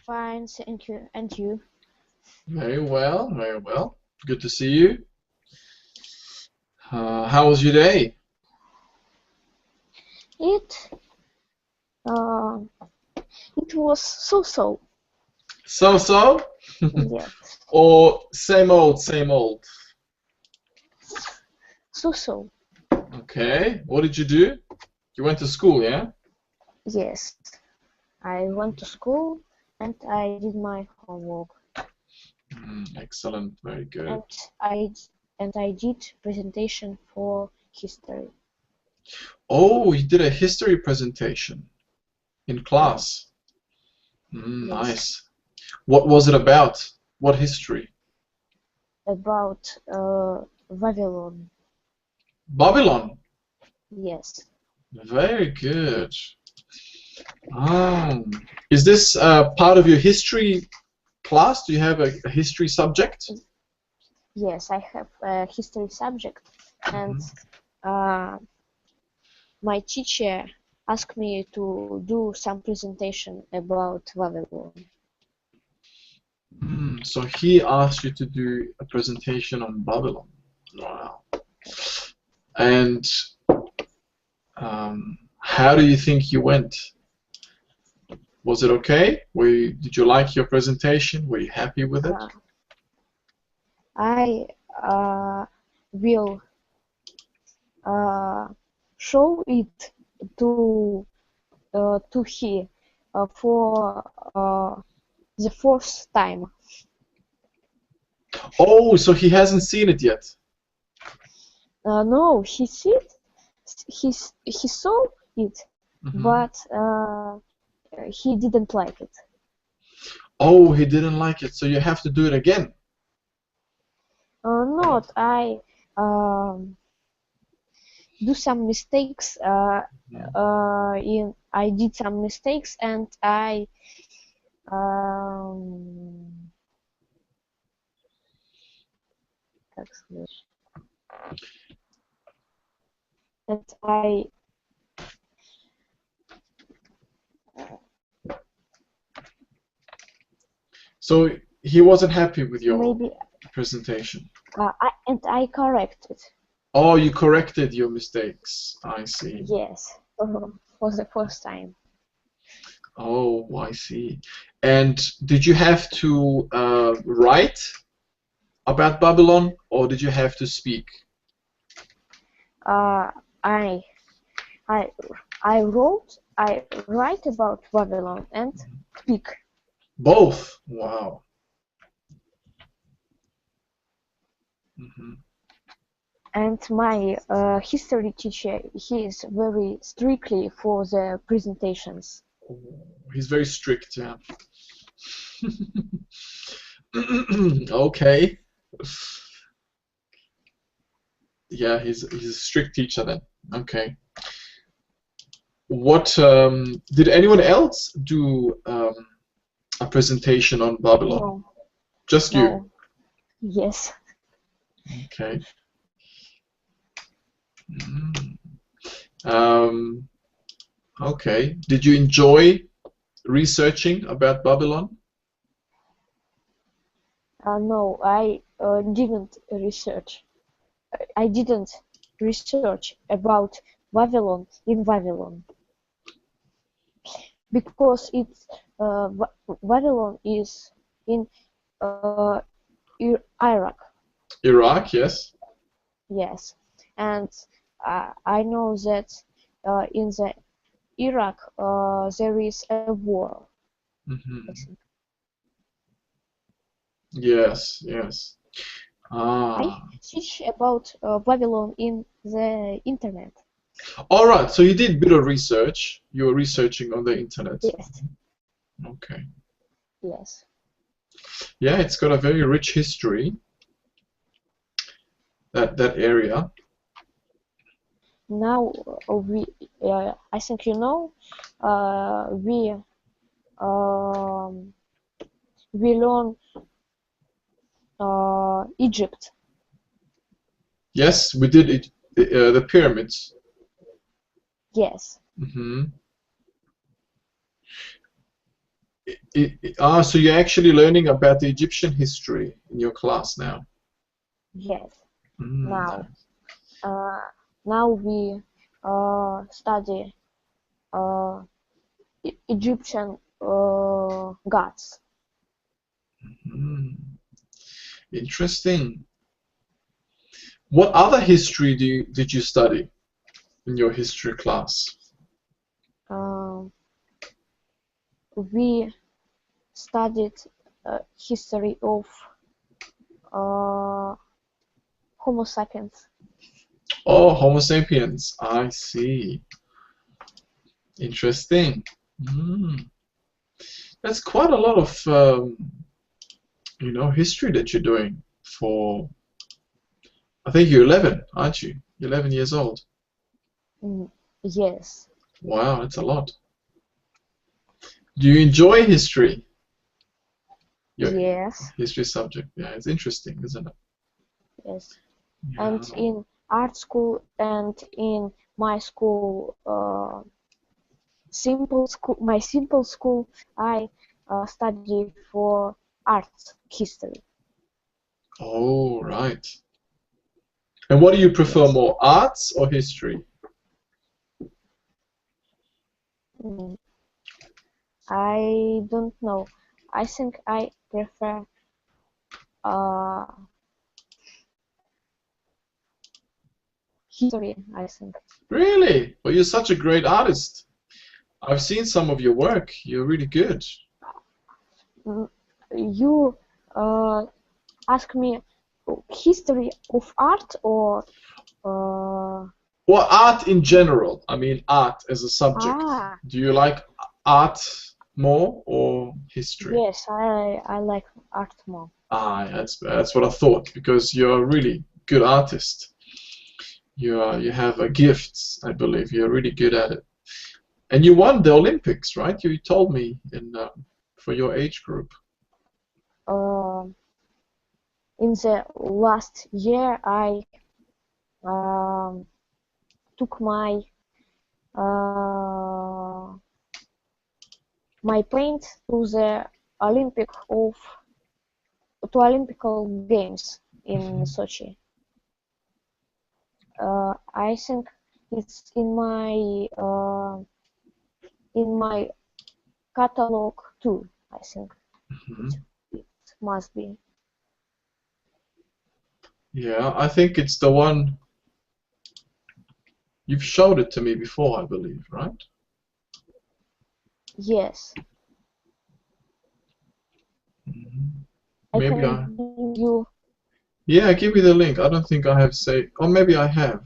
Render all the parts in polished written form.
Fine, thank you. And you? Very well, very well. Good to see you. How was your day? It uh, it was so. So-so? Yes, Or same old, same old? so. Okay, what did you do? You went to school, yeah? Yes, I went to school and I did my homework Excellent, very good. and I did presentation for history. Oh, you did a history presentation in Yes, class. yes, Nice. What was it about? What history? about Babylon. Babylon. Yes, Very good. Um, is this part of your history class? Do you have a history subject? yes, I have a history subject and Mhm. uh, my teacher asked me to do some presentation about Babylon. So he asked you to do a presentation on Babylon. Wow. And how do you think you went? Was it okay? Did you like your presentation? Were you happy with it? Uh, I will uh, show it to he for the first time. Oh, so he hasn't seen it yet. No, he saw it, Hmm. but he didn't like it. Oh, he didn't like it, so you have to do it again. Not um, do some mistakes. I did some mistakes and um, как сказать, and I So he wasn't happy with your maybe presentation. I corrected. Oh, you corrected your mistakes. I see. Yes, for the first time. Oh, I see. And did you have to write about Babylon, or did you have to speak? Uh, I I I write about Babylon and speak. Both. Wow. Hmm. And my history teacher, he is very strictly for the presentations. He's very strict, yeah. Okay. Yeah, he's a strict teacher then. Okay. What did anyone else do a presentation on Babylon? No, Just you. no, yes. Okay. Mm. Um, okay. Did you enjoy researching about Babylon? No, I didn't research. I didn't research about Babylon because it's Babylon is in uh, Iraq. Iraq, yes. Yes, and I know that in the Iraq there is a war. I Hmm. think. Yes, yes. I Ah. search about Babylon in the internet. All right. So you did a bit of research. You were researching on the internet. Yes, Okay. yes. Yeah, it's got a very rich history, that area. Now I think you know, we um, we learn Egypt. Yes, we did it. The pyramids. Yes, Hmm. So you're actually learning about the Egyptian history in your class now. Yes. Mm, Now, uh, now we study Egyptian gods. mm, interesting. What other history did you study in your history class? Um, we studied history of uh, Homo sapiens. Oh, Homo sapiens. I see. Interesting. Mm. That's quite a lot of history that you're doing for. I think you're 11, aren't you? You're 11 years old. Mm, yes, Wow, that's a lot. Do you enjoy history? Your yes, history subject? Yeah, it's interesting, isn't it? yes. Yeah. And in art school and in my school, my simple school, I study for art history. Oh, right. And what do you prefer Yes. more, arts or history? Mm, I don't know. I think I prefer uh, history, I think. Really? Well, you're such a great artist. I've seen some of your work. You're really good. Mm, You uh, ask me history of art or uh, Well, art in general. I mean, art as a subject. ah, Do you like art more or history? yes, I like art more. Ah, that's what I thought because you're a really good artist. You have a gift, I believe. You're really good at it. And you won the Olympics, right? You told me in for your age group. Uh, in the last year, I um, took uh, my paint to the Olympic of to Olympical Games in Mhm. Sochi. I think it's in my catalog too. I think it, Mhm. it must be. Yeah, I think it's the one you've showed it to me before, I believe, right? Yes, Mhm. I Maybe can I. give you. Yeah, give me the link. I don't think I have saved. Or maybe I have.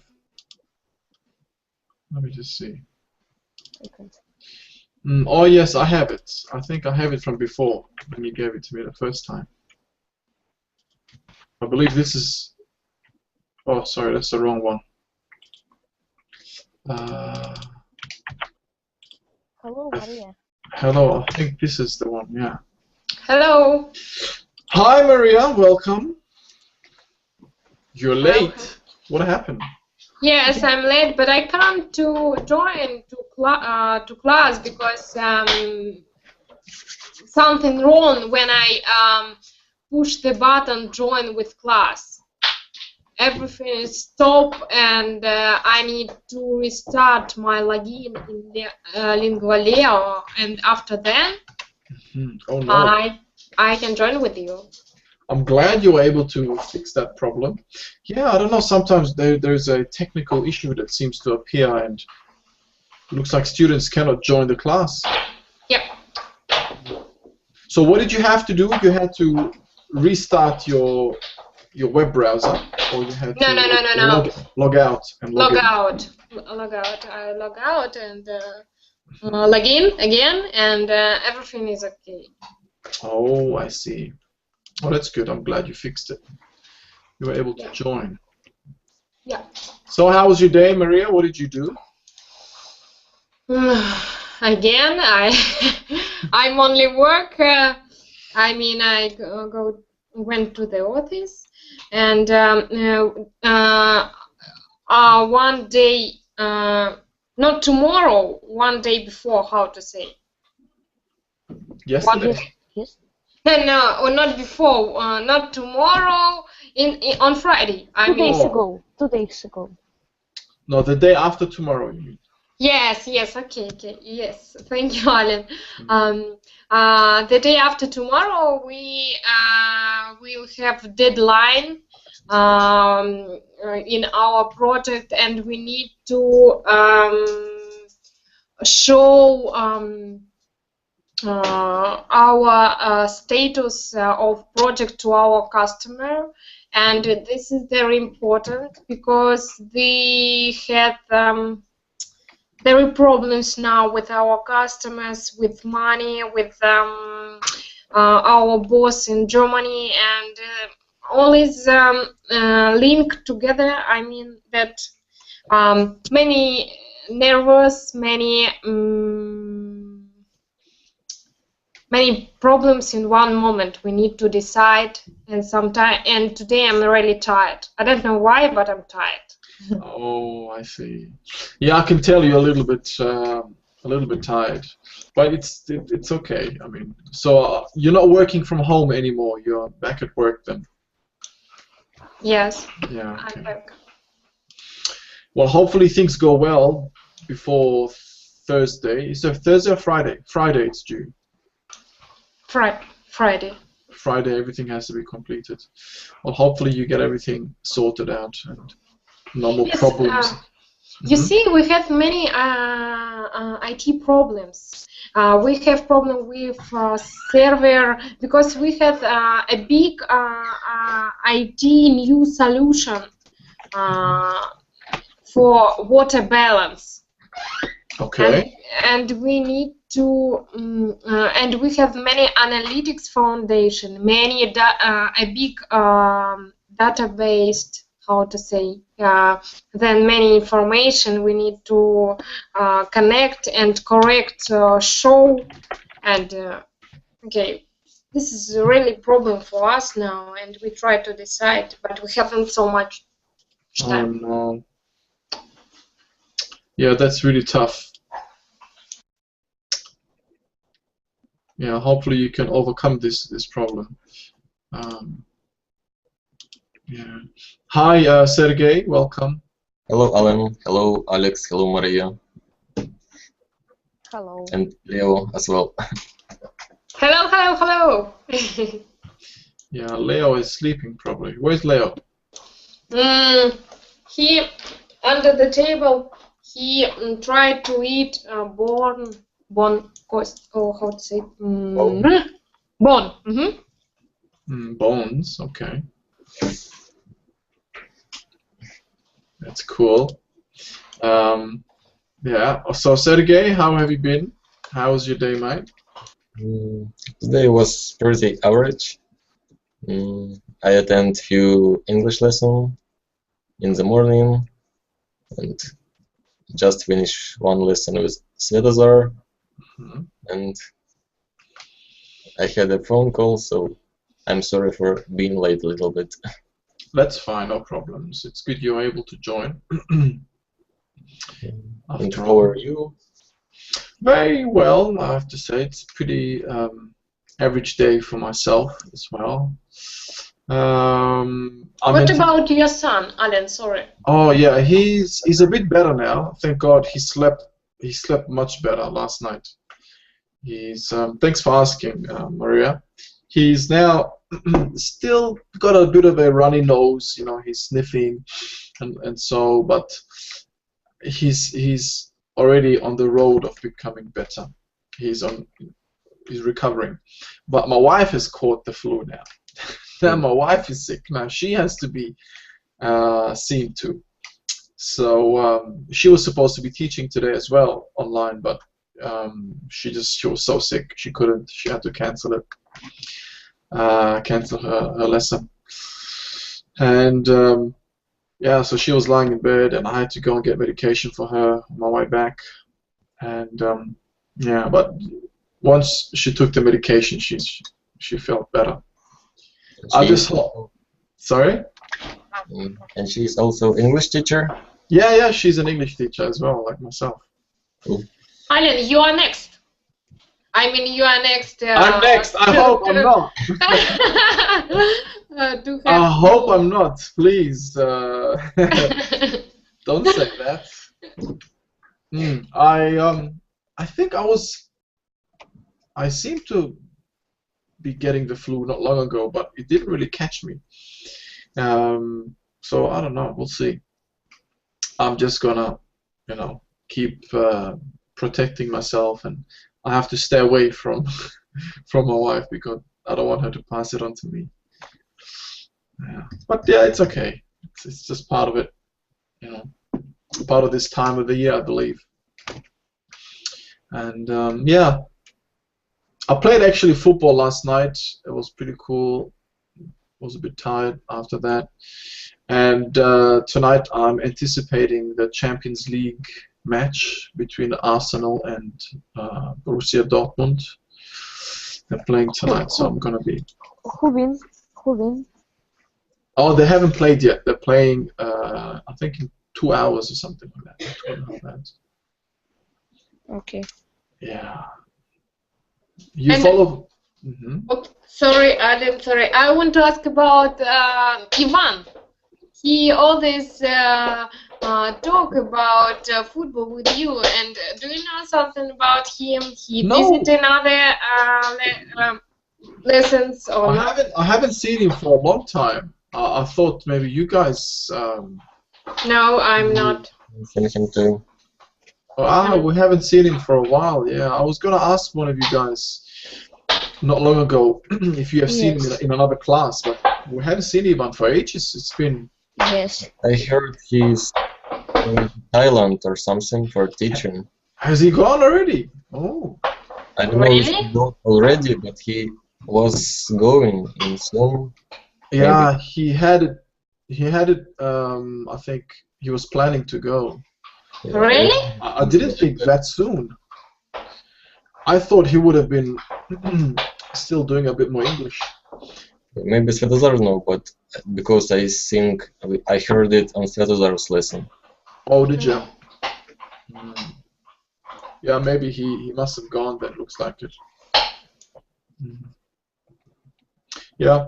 Let me just see. I can, Oh yes, I have it. I think I have it from before when you gave it to me the first time. I believe this is. Oh, sorry, that's the wrong one. Uh, hello, Maria. Hello, I think this is the one. Yeah. Hello. Hi, Maria. Welcome. You're Welcome. late. What happened? Yes, I'm late, but I can't to join to class because something wrong when I push the button join with class. Everything is stop and I need to restart my login in the Lingua and after then Oh no. I can join with you. I'm glad you were able to fix that problem. Yeah, I don't know. Sometimes there's a technical issue that seems to appear, and it looks like students cannot join the class. Yep. So what did you have to do? You had to restart your web browser, or you had No, to no, no, no, no. log out and log Log in. out. Log out. I log out and log in again, and everything is okay. Oh, I see. Oh, that's good. I'm glad you fixed it. You were able to Yeah. join. Yeah. So how was your day, Maria? What did you do? Again, I'm only work. I went to the office, and one day, not tomorrow, one day before. How to say? Yesterday? Yes, yes. No, or not before, not tomorrow. On Friday, I Two mean. days Oh, ago. 2 days ago. no, the day after tomorrow, you mean? Yes, yes, okay, yes. Thank you, Alan. The day after tomorrow, we will have deadline in our project, and we need to show our status of project to our customer, and this is very important because we had there are problems now with our customers, with money, with our boss in Germany, and all is linked together. I mean that many nervous, many problems in one moment. We need to decide, and today I'm really tired. I don't know why, but I'm tired. Oh, I see. Yeah, I can tell you're a little bit tired, but it's okay. I mean, so you're not working from home anymore. You're back at work then. Yes, Yeah. I'm Okay. back. Well, hopefully things go well before Thursday. Is it Thursday or Friday? Friday it's due. Friday. Friday everything has to be completed. Well, hopefully you get everything sorted out and no more Yes, problems. you see, we have many IT problems. We have problem with server because we have a big IT new solution for water balance. Okay. And we need to, and we have many analytics foundation, many a big database. How to say? Then many information we need to connect and correct, show, and okay. This is a really problem for us now, and we try to decide, but we haven't so much Oh time. no. Yeah, that's really tough. Yeah, hopefully you can overcome this problem. Yeah. Hi, Sergey. Welcome. Hello, Alan. Hello, Alex. Hello, Maria. Hello. And Leo as well. Hello, hello, hello. Yeah, Leo is sleeping probably. Where's Leo? He under the table. He tried to eat bone cost, or how to say bone. Bones. Okay. That's cool. Yeah. So Sergey, how have you been? How was your day, mate? Today was pretty average. I attend few English lessons in the morning and just finish one lesson with Svetozar. And I had a phone call, so I'm sorry for being late a little bit. That's fine, no problems. It's good you're able to join. And how are you? Very well, I have to say. It's pretty average day for myself as well. What about your son, Alan? Sorry. Oh yeah, he's a bit better now. Thank God he slept much better last night. He's thanks for asking, Maria. He's now still got a bit of a runny nose, you know, he's sniffing and so, but he's already on the road of becoming better. He's recovering. But my wife has caught the flu now. Now my wife is sick. Now she has to be seen to. So she was supposed to be teaching today as well online, but she was so sick she couldn't. She had to cancel it. Cancel her lesson. And yeah, so she was lying in bed, and I had to go and get medication for her on my way back. And yeah, but once she took the medication, she felt better. I just sorry. And she's also English teacher. Yeah, she's an English teacher as well, like myself. Cool. Alan, you are next. I mean, you are next. I'm next. I hope I'm not. I hope I'm not. Please, don't say that. I think I seem to be getting the flu not long ago, but it didn't really catch me. So I don't know. We'll see. I'm just gonna, keep protecting myself, and I have to stay away from from my wife because I don't want her to pass it on to me. Yeah. But yeah, it's okay. It's just part of it, part of this time of the year, I believe. And yeah, I played actually football last night. It was pretty cool. Was a bit tired after that. And tonight I'm anticipating the Champions League match between Arsenal and Borussia Dortmund. They're playing tonight, so I'm gonna be. Who wins? Who wins? Oh, they haven't played yet. They're playing, I think, in 2 hours or something like that. 2.5 hours. Okay. Yeah. You follow. Oh, sorry, Adam. Sorry, I want to ask about Ivan. He always talk about football with you, and do you know something about him? He visited other lessons or not? I haven't seen him for a long time. I thought maybe you guys. No, I'm not. Seen him too. We haven't seen him for a while. Yeah, I was gonna ask one of you guys not long ago if you have seen him in another class, but we haven't seen Ivan for ages. It's been. Yes. I heard he's in Thailand or something for teaching. Has he gone already? Oh. I don't know if he gone already, but he was going in soon. Yeah, maybe. he had it. I think he was planning to go. Yeah. Really? I didn't think that soon. I thought he would have been still doing a bit more English. Maybe Svetozar know, but because I think I heard it on Svetozar's lesson. Oh, did you? Yeah, maybe he must have gone then, looks like it. Yeah.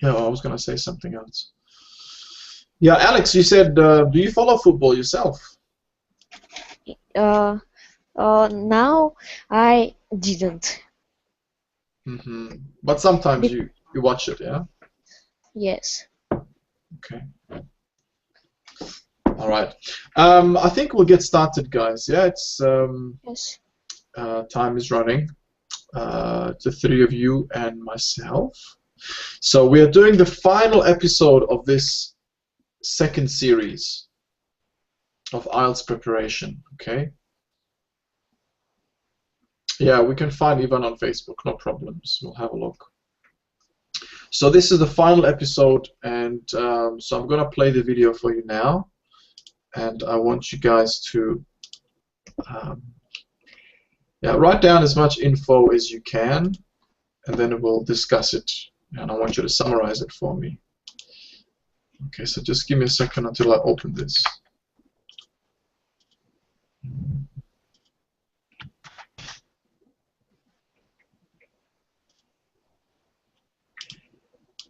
Yeah, I was going to say something else. Yeah, Alex, you said, do you follow football yourself? Now I didn't. But sometimes you watch it, yeah? Yes. Okay. All right. I think we'll get started, guys. Yeah, it's Yes. time is running. The three of you and myself. So we are doing the final episode of this second series of IELTS preparation. Okay. Yeah, we can find Ivan on Facebook. No problems. We'll have a look. So this is the final episode, and so I'm gonna play the video for you now, and I want you guys to write down as much info as you can, and then we'll discuss it, and I want you to summarize it for me. Okay, so just give me a second until I open this.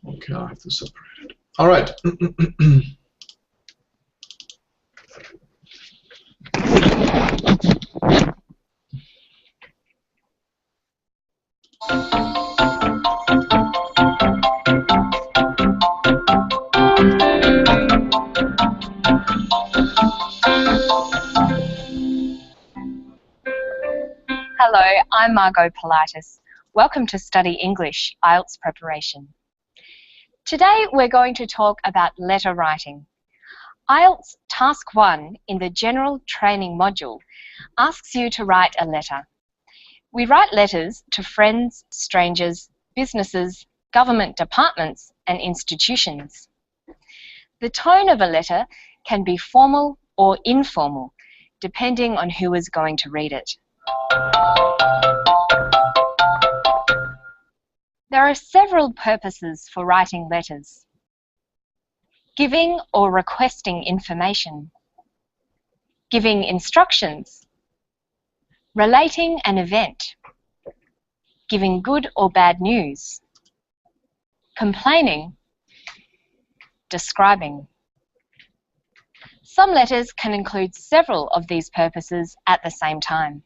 Okay, I have to separate it. All right. Hello, I'm Margot Politis. Welcome to Study English, IELTS preparation. Today we're going to talk about letter writing. IELTS Task 1 in the General Training module asks you to write a letter. We write letters to friends, strangers, businesses, government departments and institutions. The tone of a letter can be formal or informal, depending on who is going to read it. There are several purposes for writing letters. Giving or requesting information. Giving instructions. relating an event, giving good or bad news, complaining, describing. Some letters can include several of these purposes at the same time.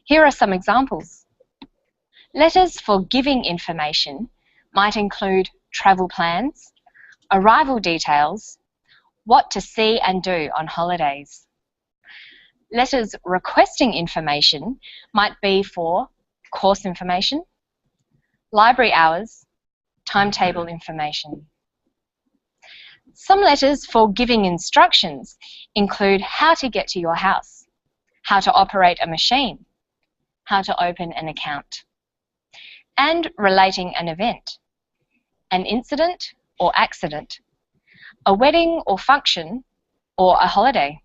Here are some examples. Letters for giving information might include travel plans, arrival details, what to see and do on holidays. Letters requesting information might be for course information, library hours, timetable information. Some letters for giving instructions include how to get to your house, how to operate a machine, how to open an account, and relating an event, an incident or accident, a wedding or function, or a holiday.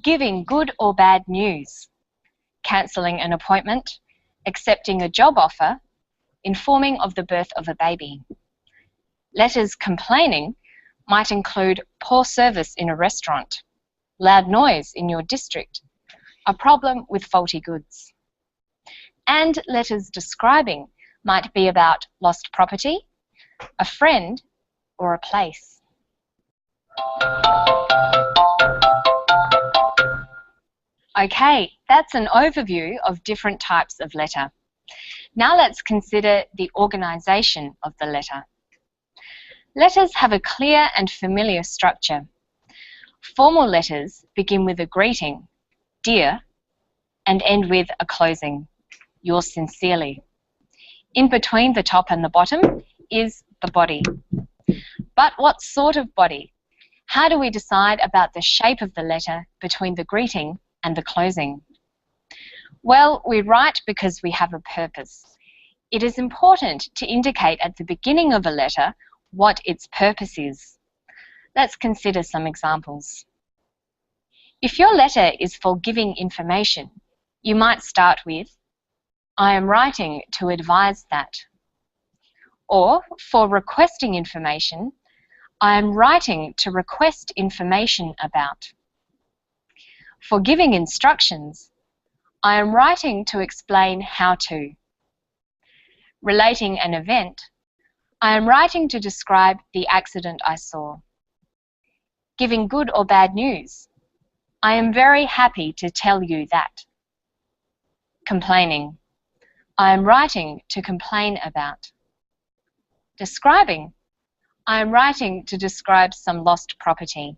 Giving good or bad news, cancelling an appointment, accepting a job offer, informing of the birth of a baby. Letters complaining might include poor service in a restaurant, loud noise in your district, a problem with faulty goods. And letters describing might be about lost property, a friend, or a place. Okay, that's an overview of different types of letter. Now let's consider the organisation of the letter. Letters have a clear and familiar structure. Formal letters begin with a greeting, dear, and end with a closing, yours sincerely. In between the top and the bottom is the body. But what sort of body? How do we decide about the shape of the letter between the greeting and the closing? Well, we write because we have a purpose. It is important to indicate at the beginning of a letter what its purpose is. Let's consider some examples. If your letter is for giving information, you might start with, I am writing to advise that. Or for requesting information, I am writing to request information about. For giving instructions, I am writing to explain how to. Relating an event, I am writing to describe the accident I saw. Giving good or bad news, I am very happy to tell you that. Complaining, I am writing to complain about. Describing, I am writing to describe some lost property.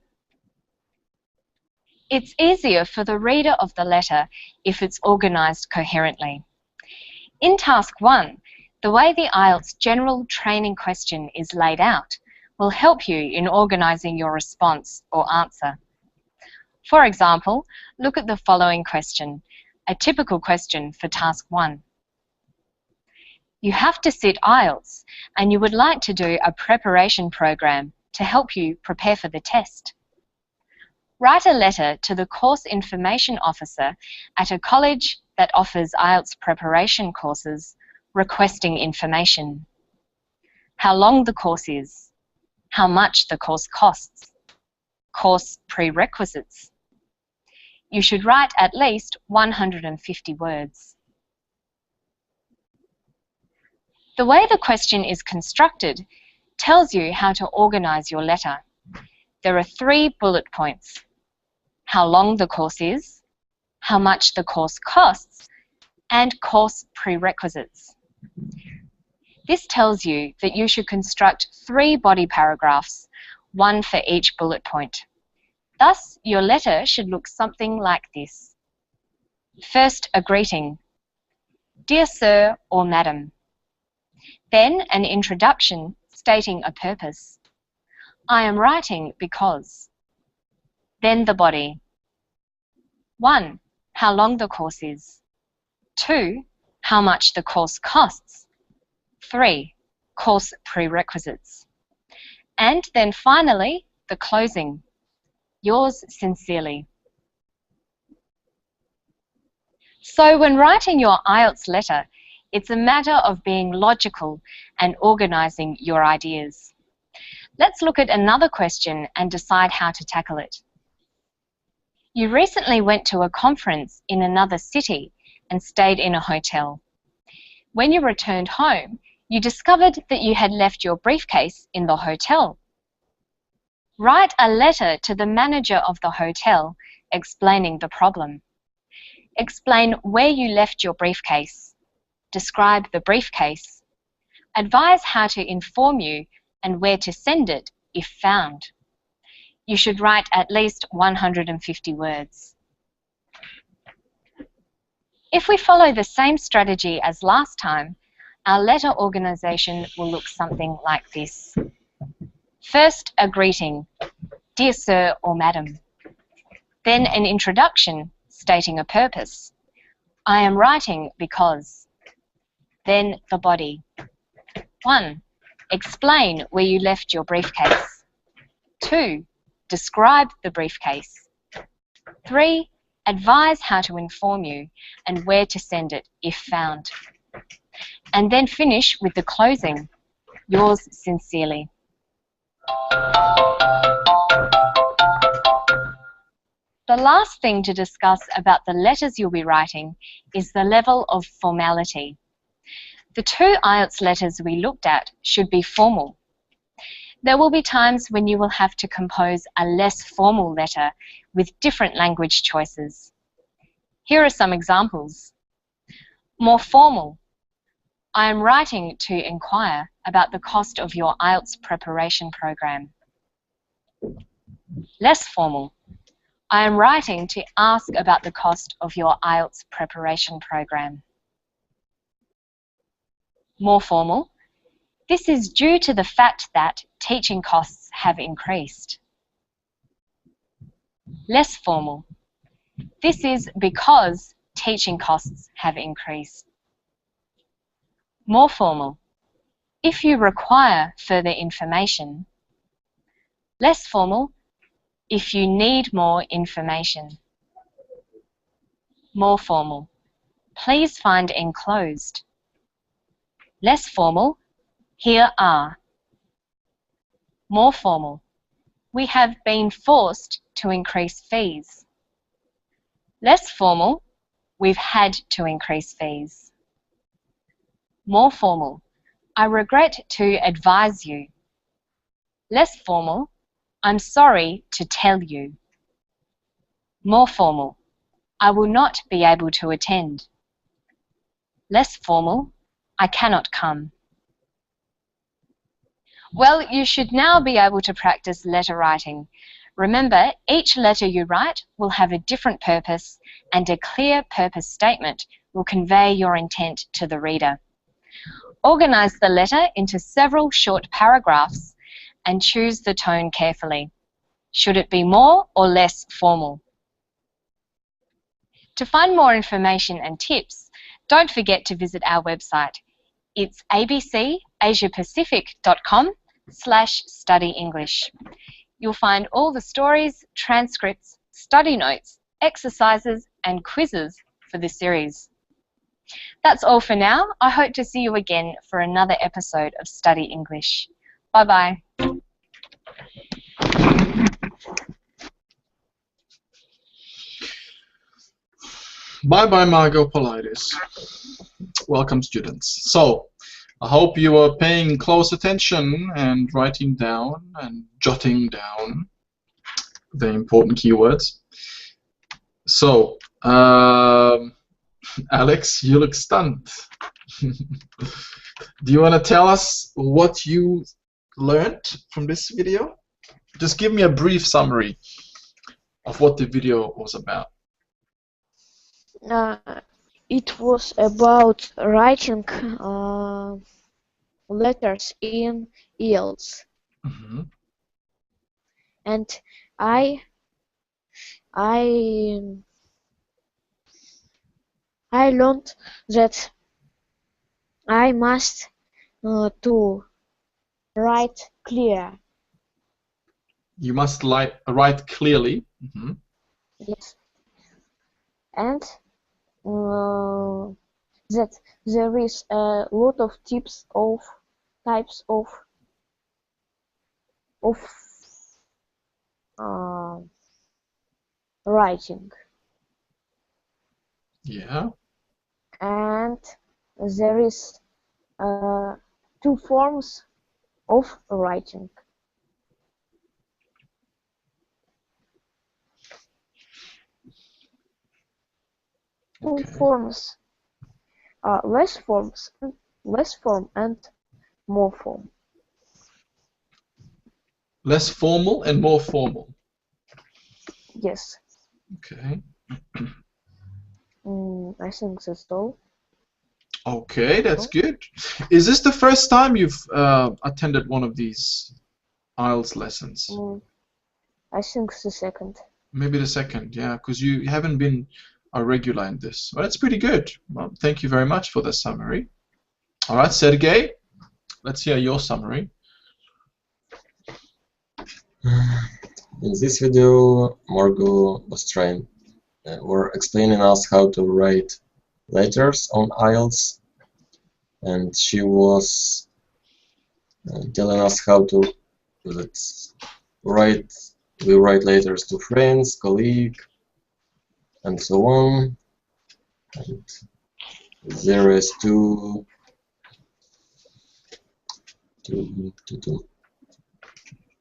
It's easier for the reader of the letter if it's organised coherently. In Task 1, the way the IELTS general training question is laid out will help you in organising your response or answer. For example, look at the following question, a typical question for Task 1. You have to sit IELTS and you would like to do a preparation program to help you prepare for the test. Write a letter to the course information officer at a college that offers IELTS preparation courses requesting information. How long the course is, how much the course costs, course prerequisites. You should write at least 150 words. The way the question is constructed tells you how to organise your letter. There are 3 bullet points: how long the course is, how much the course costs, and course prerequisites. This tells you that you should construct 3 body paragraphs, 1 for each bullet point. Thus, your letter should look something like this. First, a greeting. Dear Sir or Madam. Then, an introduction stating a purpose. I am writing because. Then the body. 1. How long the course is. 2. How much the course costs. 3. Course prerequisites. And then finally, the closing. Yours sincerely. So when writing your IELTS letter, it's a matter of being logical and organising your ideas. Let's look at another question and decide how to tackle it. You recently went to a conference in another city and stayed in a hotel. When you returned home, you discovered that you had left your briefcase in the hotel. Write a letter to the manager of the hotel explaining the problem. Explain where you left your briefcase. Describe the briefcase. Advise how to inform you and where to send it if found. You should write at least 150 words. If we follow the same strategy as last time, our letter organization will look something like this. First, a greeting, dear sir or madam. Then an introduction stating a purpose. I am writing because. Then the body. 1. Explain where you left your briefcase. 2. Describe the briefcase. 3. Advise how to inform you and where to send it if found. And then finish with the closing. Yours sincerely. The last thing to discuss about the letters you'll be writing is the level of formality. The 2 IELTS letters we looked at should be formal. There will be times when you will have to compose a less formal letter with different language choices. Here are some examples. More formal. I am writing to inquire about the cost of your IELTS preparation program. Less formal. I am writing to ask about the cost of your IELTS preparation program. More formal. This is due to the fact that teaching costs have increased. Less formal. This is because teaching costs have increased. More formal. If you require further information. Less formal. If you need more information. More formal. Please find enclosed. Less formal. Here are. More formal. We have been forced to increase fees. Less formal. We've had to increase fees. More formal. I regret to advise you. Less formal. I'm sorry to tell you. More formal. I will not be able to attend. Less formal. I cannot come. Well, you should now be able to practice letter writing. Remember, each letter you write will have a different purpose, and a clear purpose statement will convey your intent to the reader. Organize the letter into several short paragraphs and choose the tone carefully. Should it be more or less formal? To find more information and tips, don't forget to visit our website. It's abcasiapacific.com/study English. You'll find all the stories, transcripts, study notes, exercises, and quizzes for this series. That's all for now. I hope to see you again for another episode of Study English. Bye-bye. Bye-bye, Margot Politis. Welcome, students. So, I hope you are paying close attention and writing down and jotting down the important keywords. So, Alex, you look stunned. Do you want to tell us what you learned from this video? Just give me a brief summary of what the video was about. It was about writing letters in IELTS, and I learned that I must to write clear. You must write clearly. Yes, and that there is a lot of types of writing, Yeah. and there is two forms of writing. Two Okay. forms, less form and more form. Less formal and more formal. Yes, Okay. I think that's all. Okay, that's good. Is this the first time you've attended one of these IELTS lessons? I think the second. Maybe the second, yeah, because you haven't been a regular in this. Well, that's pretty good. Well, thank you very much for the summary. All right, Sergey, let's hear your summary. In this video, Margot was explaining us how to write letters on IELTS, and she was telling us how to write. We write letters to friends, colleague, and so on. And there is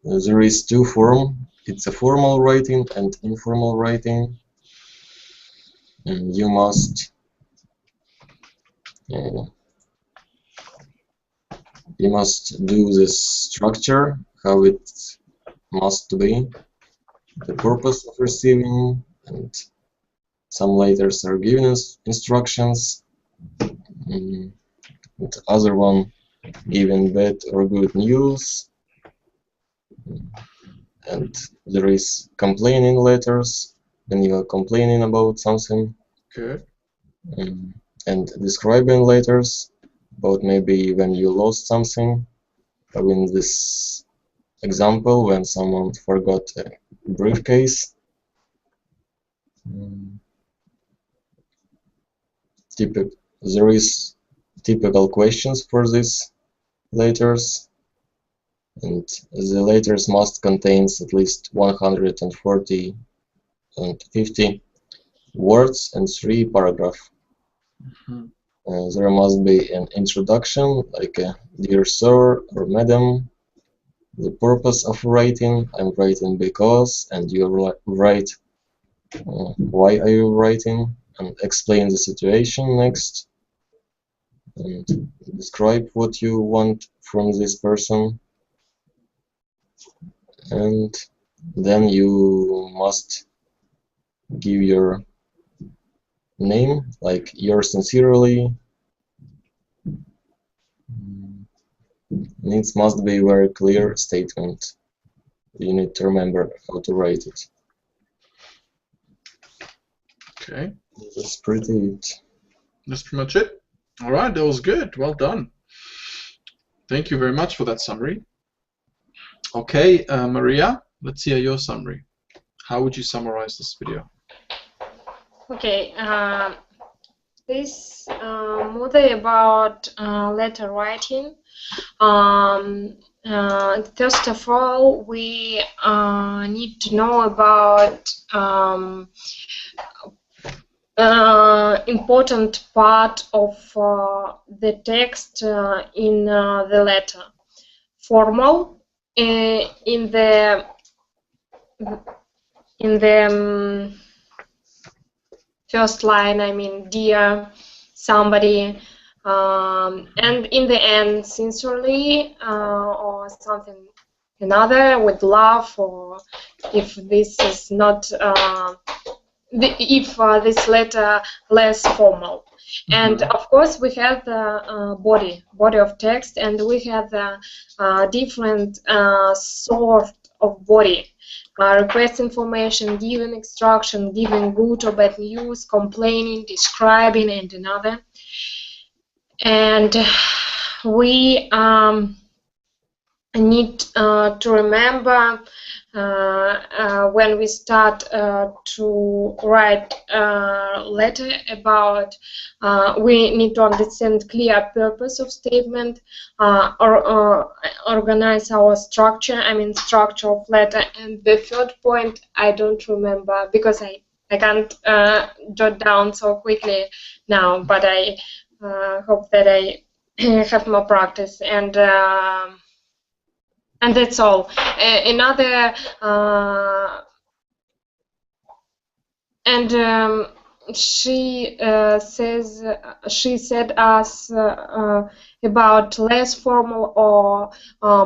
there is two forms. It's a formal writing and informal writing, and you must do this structure, how it must be, the purpose of receiving, and some letters are given as instructions, and the other one giving bad or good news, and there is complaining letters when you are complaining about something. Good. And describing letters about maybe when you lost something, or in this example when someone forgot a briefcase. There is typical questions for these letters, and the letters must contain at least 140 and 50 words and 3 paragraphs. There must be an introduction, like a dear sir or madam, the purpose of writing, I'm writing because, and you write why are you writing, and explain the situation next, and describe what you want from this person, and then you must give your name, like yours sincerely. And it must be a very clear statement. You need to remember how to write it. Okay. That's pretty it. That's pretty much it. All right, that was good. Well done. Thank you very much for that summary. Okay, Maria, let's hear your summary. How would you summarize this video? Okay, this model about letter writing. First of all, we need to know about important part of the text in the letter. Formal in the first line, I mean, dear somebody, and in the end, sincerely, or something another with love, or if this is not, if this letter less formal. And of course, we have the body of text, and we have the different sort of body. Request information, giving instruction, giving good or bad news, complaining, describing, and another. And we need to remember when we start to write a letter about, we need to understand clear purpose of statement, or organize our structure, structure of letter. And the third point, I don't remember because I can't jot down so quickly now, but I hope that I have more practice. And that's all. Another she said us about less formal or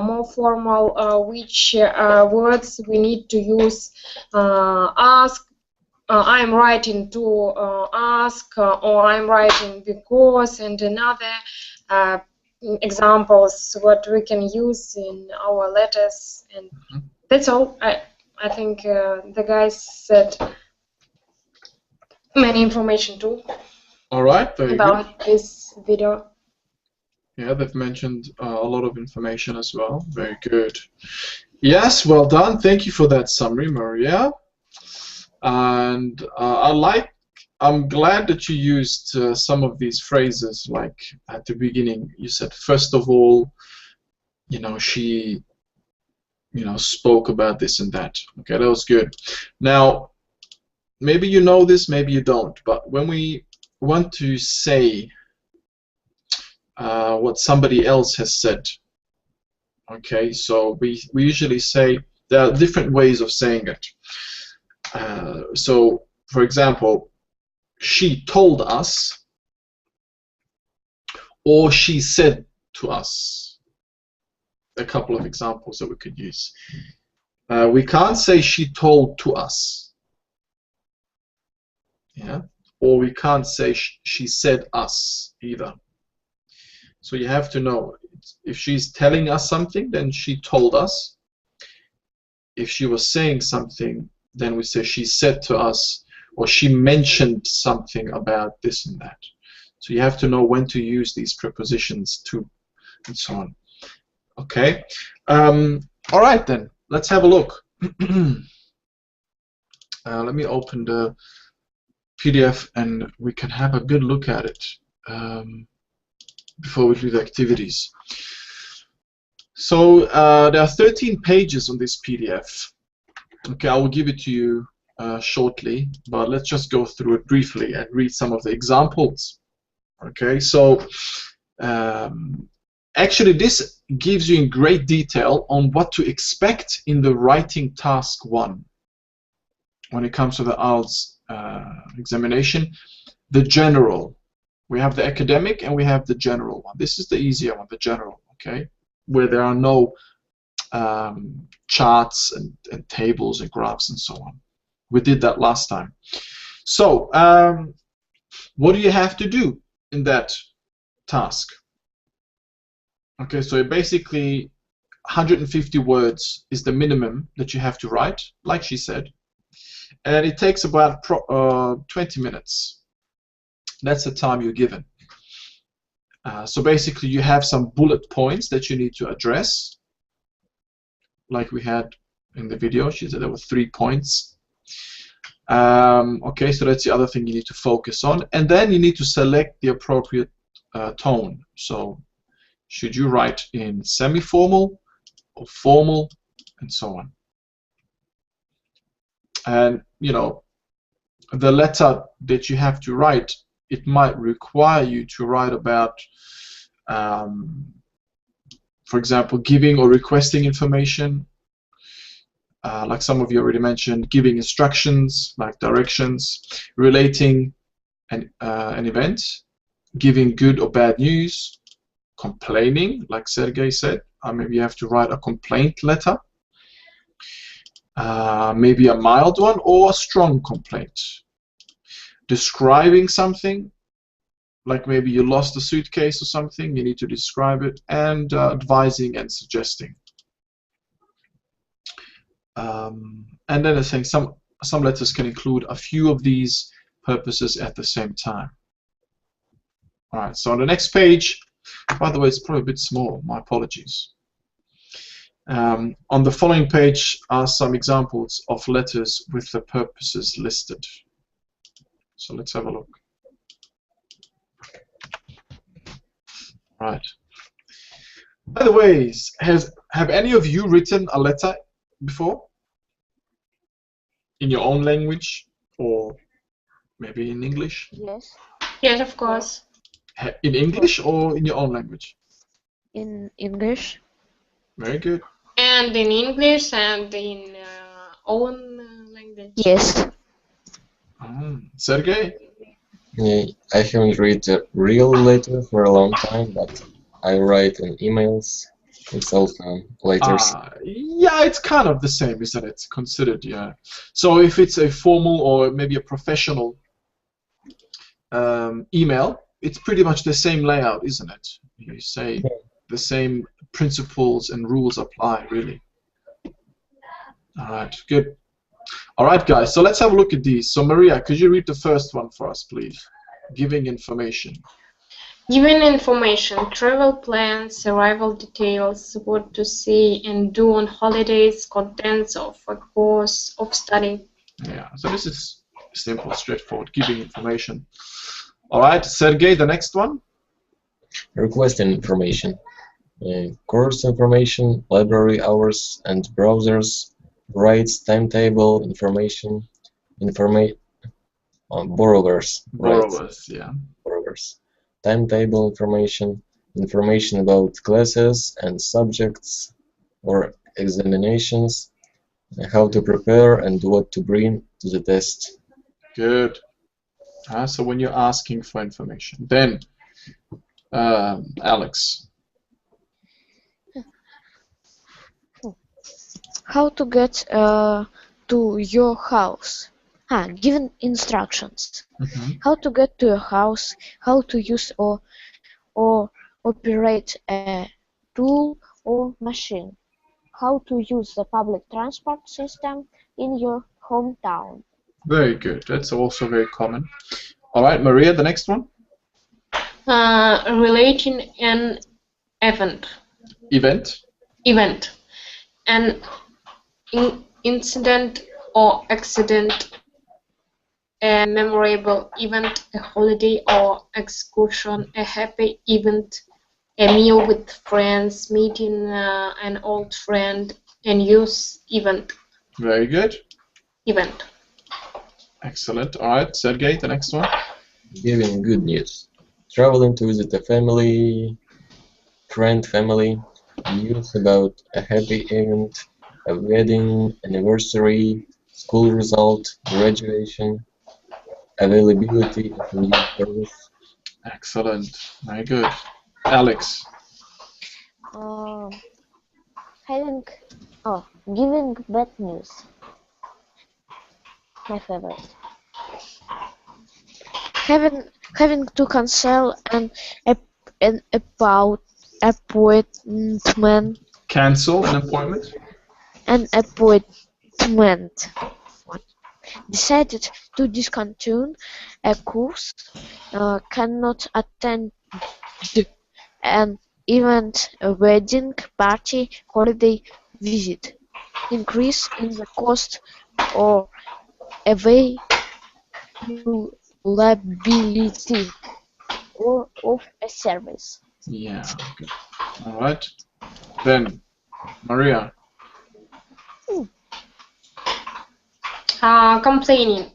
more formal, which words we need to use. Ask. I'm writing to ask, or I'm writing because, and another examples what we can use in our letters, and that's all. I think the guys said many information too. All right, very about good. This video. Yeah, they've mentioned a lot of information as well. Very good. Yes, well done. Thank you for that summary, Maria. And I'm glad that you used some of these phrases, like at the beginning you said, first of all, she spoke about this and that. Okay, that was good. Now, maybe you know this, maybe you don't, but when we want to say what somebody else has said, okay, so we usually say there are different ways of saying it. So, for example, she told us, or she said to us. A couple of examples that we could use. We can't say she told to us. Yeah, or we can't say she said us either. So you have to know, if she's telling us something, then she told us. If she was saying something, then we say she said to us, or she mentioned something about this and that. So you have to know when to use these prepositions too, and so on. Okay. All right then. Let's have a look. Let me open the PDF and we can have a good look at it before we do the activities. So there are 13 pages on this PDF. Okay, I will give it to you shortly, but let's just go through it briefly and read some of the examples. Okay, so actually this gives you in great detail on what to expect in the writing task 1 when it comes to the IELTS examination. The general. We have the academic and we have the general one. This is the easier one, the general, okay, where there are no charts and tables and graphs and so on. We did that last time. So what do you have to do in that task? Okay, so basically 150 words is the minimum that you have to write, like she said, and it takes about 20 minutes. That's the time you're given. So basically you have some bullet points that you need to address, like we had in the video. She said there were 3 points. Okay, so that's the other thing you need to focus on, and then you need to select the appropriate tone. So should you write in semi-formal or formal, and so on. And the letter that you have to write, it might require you to write about, for example, giving or requesting information, like some of you already mentioned, giving instructions, like directions, relating an event, giving good or bad news, complaining, like Sergey said. Maybe you have to write a complaint letter, maybe a mild one or a strong complaint. Describing something, like maybe you lost a suitcase or something, you need to describe it, and advising and suggesting. And then I think some letters can include a few of these purposes at the same time. All right, so on the next page, by the way, it's probably a bit small, my apologies. On the following page are some examples of letters with the purposes listed. So let's have a look. Right. By the way, have any of you written a letter before? In your own language, or maybe in English? Yes. Yes, of course. In English or in your own language? In English. Very good. And in English and in own language. Yes. Sergey? Yeah, I haven't read a real letter for a long time, but I write in emails. It's also letters. Yeah, it's kind of the same, isn't it? Considered, yeah. So if it's a formal or maybe a professional email, it's pretty much the same layout, isn't it? You say the same principles and rules apply, really. All right, good. All right, guys, so let's have a look at these. So, Maria, could you read the first one for us, please? Giving information. Giving information, travel plans, arrival details, what to see and do on holidays, contents of a course of study. Yeah, so this is simple, straightforward, giving information. All right, Sergey, the next one. Requesting information. Course information, library hours and browsers, rights, timetable, information, borrowers, rights, Borrowers, yeah. borrowers, timetable information, information about classes and subjects or examinations, how to prepare and what to bring to the test. Good. So when you're asking for information, then Alex. How to get to your house? Given instructions. How to get to your house? How to use or operate a tool or machine? How to use the public transport system in your hometown? Very good. That's also very common. All right, Maria, the next one. Relating an event. Event. Event. An incident or accident, a memorable event, a holiday or excursion, a happy event, a meal with friends, meeting an old friend, a news event. Very good. Event. Excellent. All right, Sergey, the next one. Giving good news. Traveling to visit a friend family, news about a happy event, a wedding, anniversary, school result, graduation, availability of a new service. Excellent. Very good. Alex. Giving bad news. My favorite. Having to cancel an appointment. Cancel an appointment. An appointment. Decided to discontinue a course. Cannot attend an event, a wedding, party, holiday visit. Increase in the cost or availability or of a service. Yeah. Good. All right. Then, Maria. Complaining.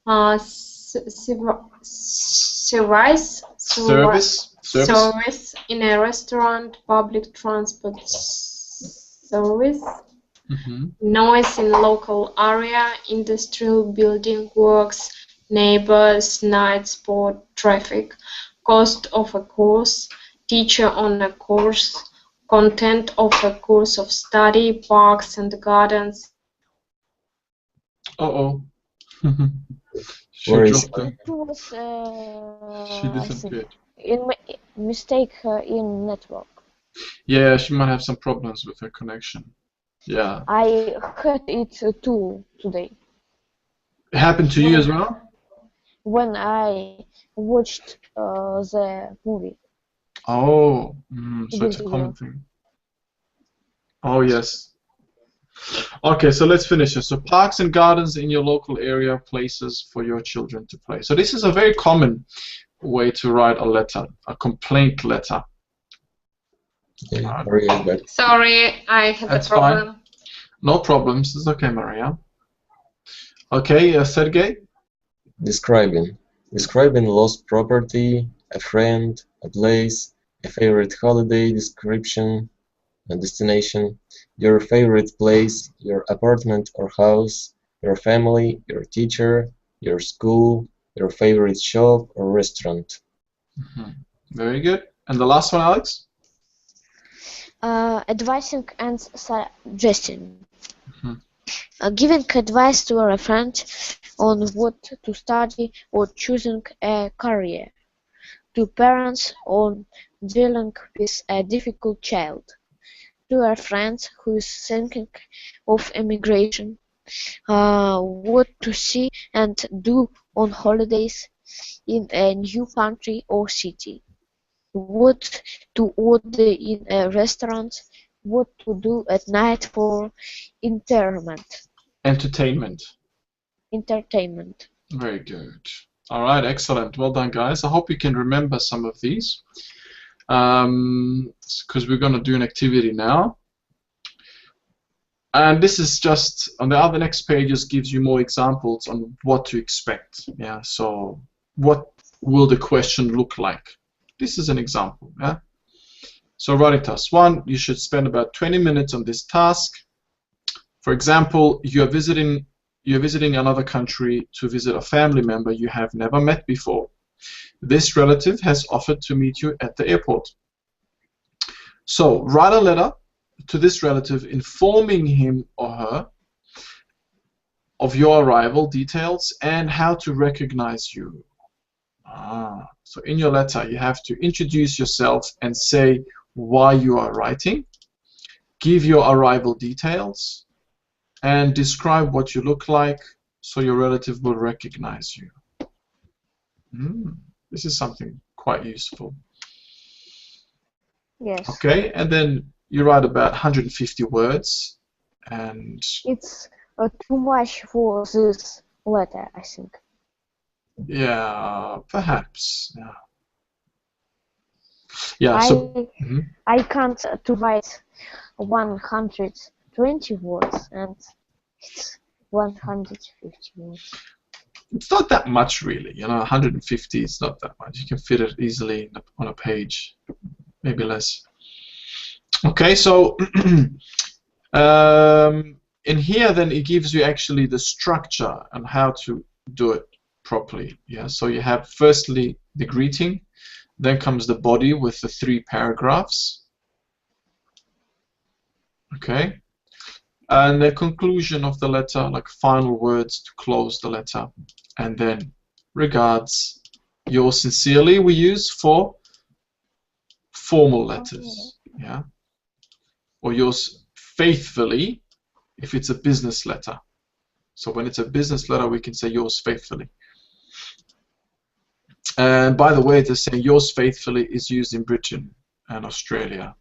Service in a restaurant, public transport service. Noise in local area, industrial building works, neighbors, night sport, traffic, cost of a course, teacher on a course, content of a course of study, parks and gardens. She Where is dropped it. It was She disappeared. mistake in network. Yeah, she might have some problems with her connection. Yeah. I heard it too today. It happened to you as well? When I watched the movie. Oh, so it's a Video. common thing. Oh, yes. Okay, so let's finish it. So parks and gardens in your local area, places for your children to play. So this is a very common way to write a letter, a complaint letter. Yeah, Maria is back. Sorry, I had That's a problem. fine. No problems. It's okay, Maria. Okay, Sergey? Describing. Describing lost property, a friend, a place, a favorite holiday description, a destination, your favorite place, your apartment or house, your family, your teacher, your school, your favorite shop or restaurant. Very good. And the last one, Alex? Advising and suggesting. Giving advice to a friend on what to study or choosing a career. To parents on dealing with a difficult child. To a friend who is thinking of immigration. What to see and do on holidays in a new country or city. What to order in a restaurant. What to do at night for entertainment. Entertainment. Very good. All right, excellent. Well done, guys. I hope you can remember some of these, because we're going to do an activity now. And this is just on the other next pages gives you more examples on what to expect. Yeah. So what will the question look like? This is an example. Yeah. So writing task 1, you should spend about 20 minutes on this task. For example, you're visiting another country to visit a family member you have never met before. This relative has offered to meet you at the airport. So write a letter to this relative informing him or her of your arrival details and how to recognize you. So in your letter you have to introduce yourself and say why you are writing, give your arrival details, and describe what you look like so your relative will recognize you. This is something quite useful. Yes. Okay, and then you write about 150 words, and It's too much for this letter, I think. yeah, perhaps. Yeah. So I can't to write 120 words, and it's 150 words. it's not that much, really. 150 is not that much. You can fit it easily on a page, maybe less. Okay, so in here, then it gives you actually the structure and how to do it properly. Yeah. So you have firstly the greeting, then comes the body with the 3 paragraphs. Okay. And the conclusion of the letter, like final words to close the letter, and then regards. Yours sincerely we use for formal letters, yeah, or yours faithfully if it's a business letter. So when it's a business letter, we can say yours faithfully. And by the way, the saying yours faithfully is used in Britain and Australia.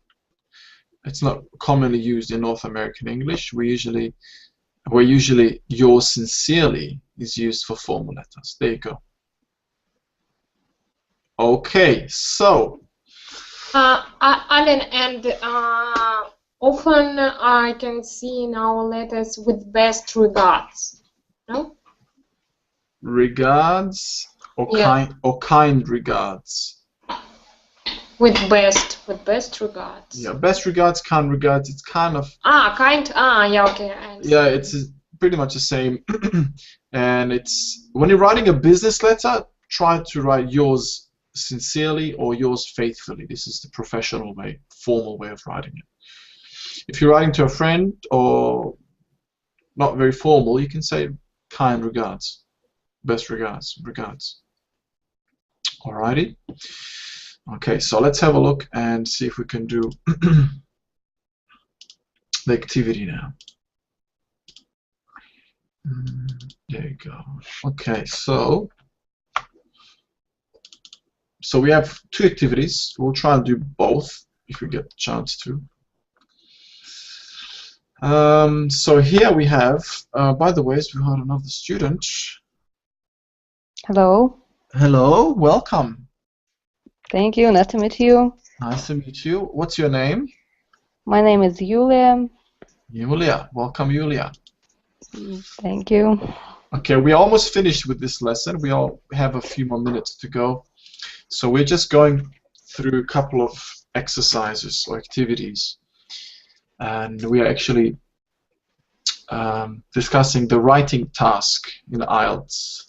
It's not commonly used in North American English. Usually yours sincerely is used for formal letters. There you go. Okay, so Alan, and often I can see in our letters with best regards. No? Regards or Yeah. kind regards. With best regards. Yeah, best regards, kind regards. It's kind of Kind. Yeah. Okay. yeah, it's pretty much the same. And it's when you're writing a business letter, try to write yours sincerely or yours faithfully. This is the professional way, formal way of writing it. If you're writing to a friend or not very formal, you can say kind regards, best regards, regards. Alrighty. Okay, so let's have a look and see if we can do the activity now. There you go. Okay, so we have 2 activities. We'll try and do both if we get the chance to. So here we have, by the way, we had another student. Hello. Hello, welcome. Thank you. Nice to meet you. Nice to meet you. What's your name? My name is Yulia. Yulia. Welcome, Yulia. Thank you. Okay, we're almost finished with this lesson. We all have a few more minutes to go. So we're just going through a couple of exercises or activities. And we are actually discussing the writing task in IELTS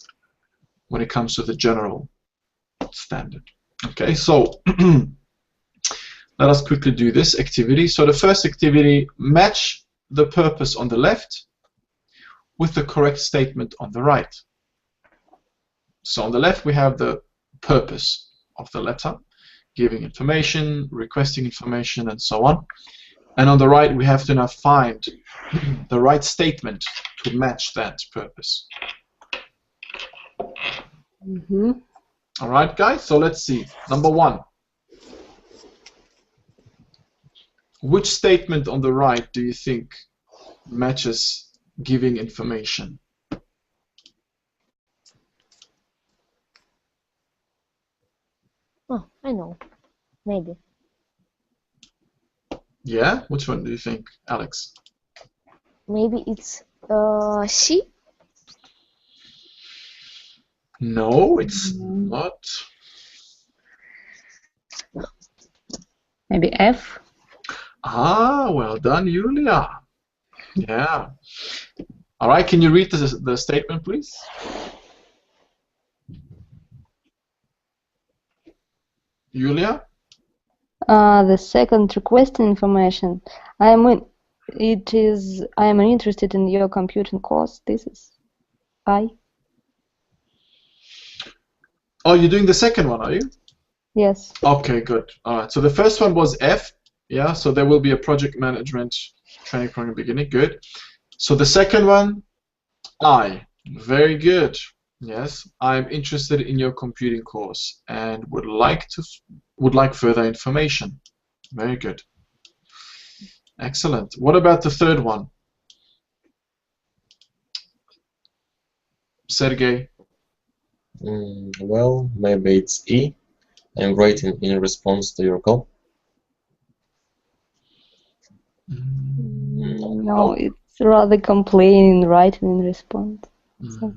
when it comes to the general standard. Okay, so let us quickly do this activity. So the first activity, match the purpose on the left with the correct statement on the right. So on the left we have the purpose of the letter, giving information, requesting information, and so on. And on the right we have to now find the right statement to match that purpose. All right, guys, so let's see. Number one. Which statement on the right do you think matches giving information? Oh, I know. Maybe. Yeah? Which one do you think, Alex? Maybe it's C? No, it's not. Maybe F. Ah, well done, Yulia. Yeah. All right, can you read the statement, please? Yulia? The second requesting information. I am interested in your computing course. This is I. Oh, you're doing the second one, are you? Yes. Okay, good. All right. So the first one was F. Yeah. So there will be a project management training program beginning. Good. So the second one, I. Very good. Yes. I'm interested in your computing course and would like further information. Very good. Excellent. What about the third one? Sergey? Well, maybe it's E. I'm writing in response to your call. No, it's rather complaining, writing in response. So.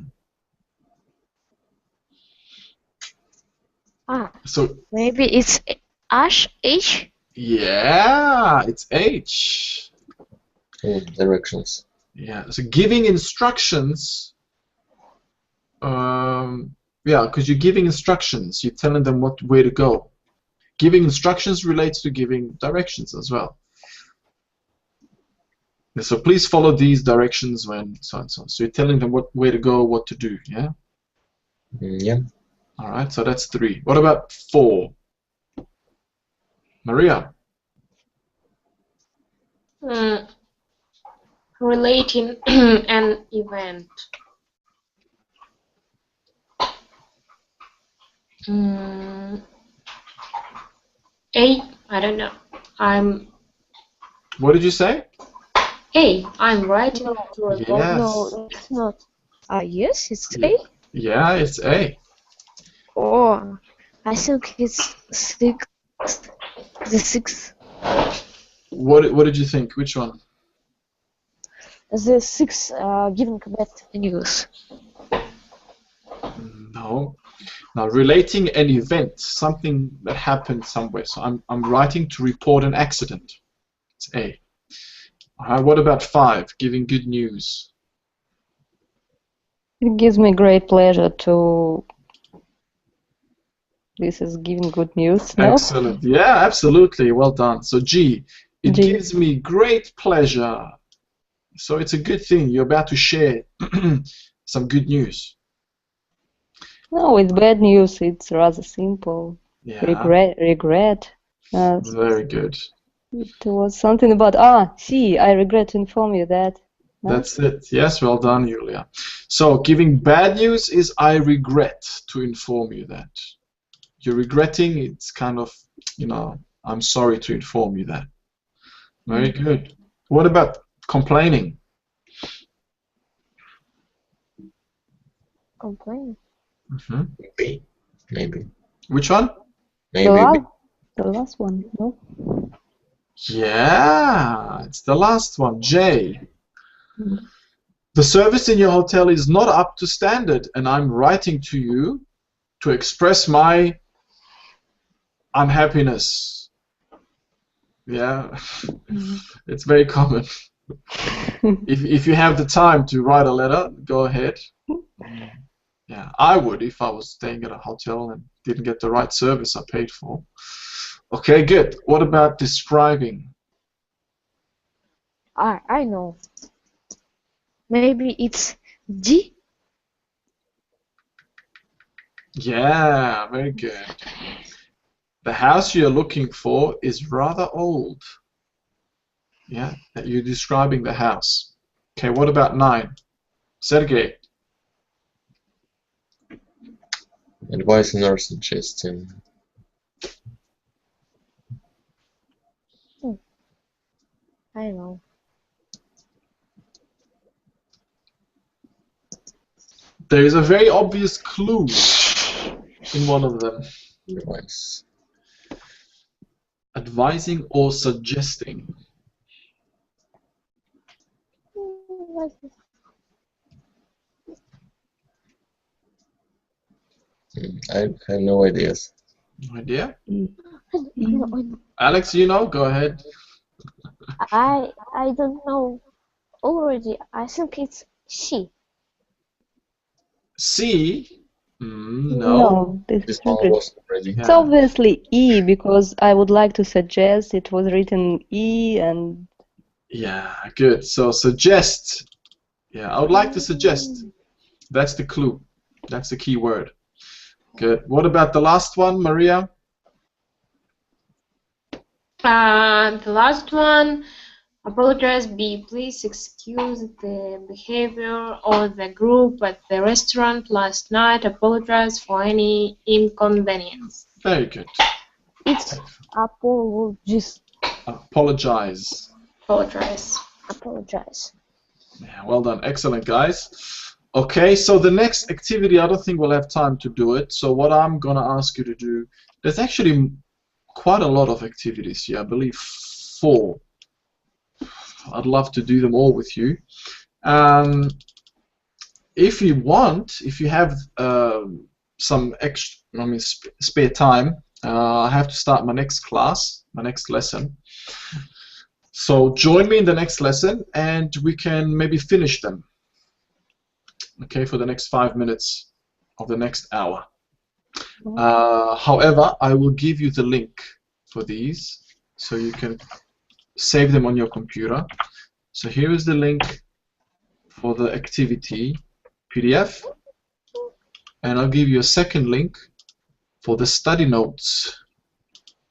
So Maybe it's H? yeah, it's H. Directions. Yeah, so giving instructions. Yeah, because you're giving instructions, you're telling them where to go. Giving instructions relates to giving directions as well. So please follow these directions when so and so. So you're telling them where to go, what to do. Yeah. Yeah. All right. So that's 3. What about 4? Maria. Relating an event. A. I don't know. What did you say? A. I'm writing to record. Yes. No, it's not. Yes, it's A. Yeah, it's A. Oh, I think it's 6. The 6. What did you think? Which one? The 6 giving bad news. No. Now, relating an event, something that happened somewhere. So I'm writing to report an accident. It's A. What about 5? Giving good news. It gives me great pleasure to. This is giving good news. No? Excellent. Yeah, absolutely. Well done. So G. It gives me great pleasure. So it's a good thing. You're about to share some good news. No, with bad news, it's rather simple. Yeah. Regret. Very good. It was something about, see, I regret to inform you that. No? That's it. Yes, well done, Yulia. So giving bad news is I regret to inform you that. You're regretting, it's kind of, I'm sorry to inform you that. Very good. What about Complaining. Complain. Maybe. Which one? Maybe. The last one, no? Yeah, it's the last one, J. Mm. The service in your hotel is not up to standard, and I'm writing to you to express my unhappiness. Yeah, it's very common. If you have the time to write a letter, go ahead. Yeah, I would if I was staying at a hotel and didn't get the right service I paid for. Okay, good. What about describing? I know. Maybe it's D. Yeah, very good. The house you're looking for is rather old. Yeah, you're describing the house. Okay, what about 9? Sergey. Advising or suggesting. I know. There is a very obvious clue in one of them. Advice. Advising or suggesting. I have no ideas. No idea? I Alex, you know? Go ahead. don't know already. I think it's C. C? No. No, this This is one already. was already. It's obviously E because I would like to suggest it was written E and Yeah, good. So suggest. Yeah, I would like to suggest. That's the clue. That's the key word. Good. What about the last one, Maria? The last one, apologize, please excuse the behavior of the group at the restaurant last night. Apologize for any inconvenience. Very good. It's apologies. Apologize. Apologize. Apologize. Yeah, well done. Excellent, guys. Okay, so the next activity, I don't think we'll have time to do it. So what I'm going to ask you to do, there's actually quite a lot of activities here. I believe 4. I'd love to do them all with you. If you want, if you have some extra, spare time, I have to start my next class, my next lesson. So join me in the next lesson, and we can maybe finish them. Okay, for the next 5 minutes of the next hour. However, I will give you the link for these, so you can save them on your computer. So here is the link for the activity PDF, and I'll give you a second link for the study notes,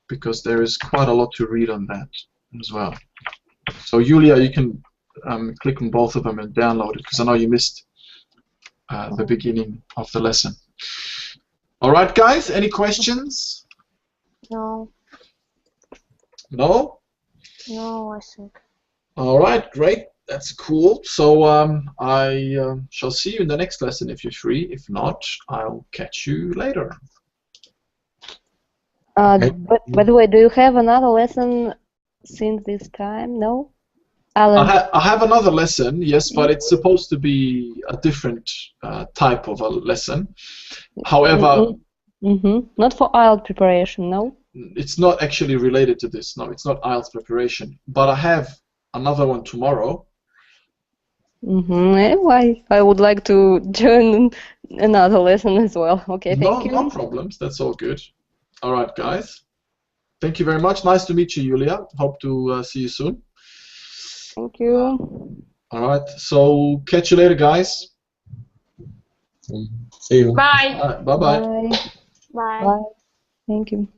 because there is quite a lot to read on that as well. So Julia, you can click on both of them and download it, because I know you missed the beginning of the lesson. All right, guys, any questions? No. No? No, I think. All right, great. That's cool. So I shall see you in the next lesson if you're free. If not, I'll catch you later. But by the way, do you have another lesson since this time? No? Alan? I have another lesson, yes, but it's supposed to be a different type of a lesson. However, Not for IELTS preparation, no? it's not actually related to this. No, it's not IELTS preparation. But I have another one tomorrow. Why? I would like to join another lesson as well. Okay, thank you. No problems. That's all good. All right, guys. Thank you very much. Nice to meet you, Julia. Hope to see you soon. Thank you. All right. So catch you later, guys. See you. Bye. Bye-bye. Bye. Bye. Bye. Thank you.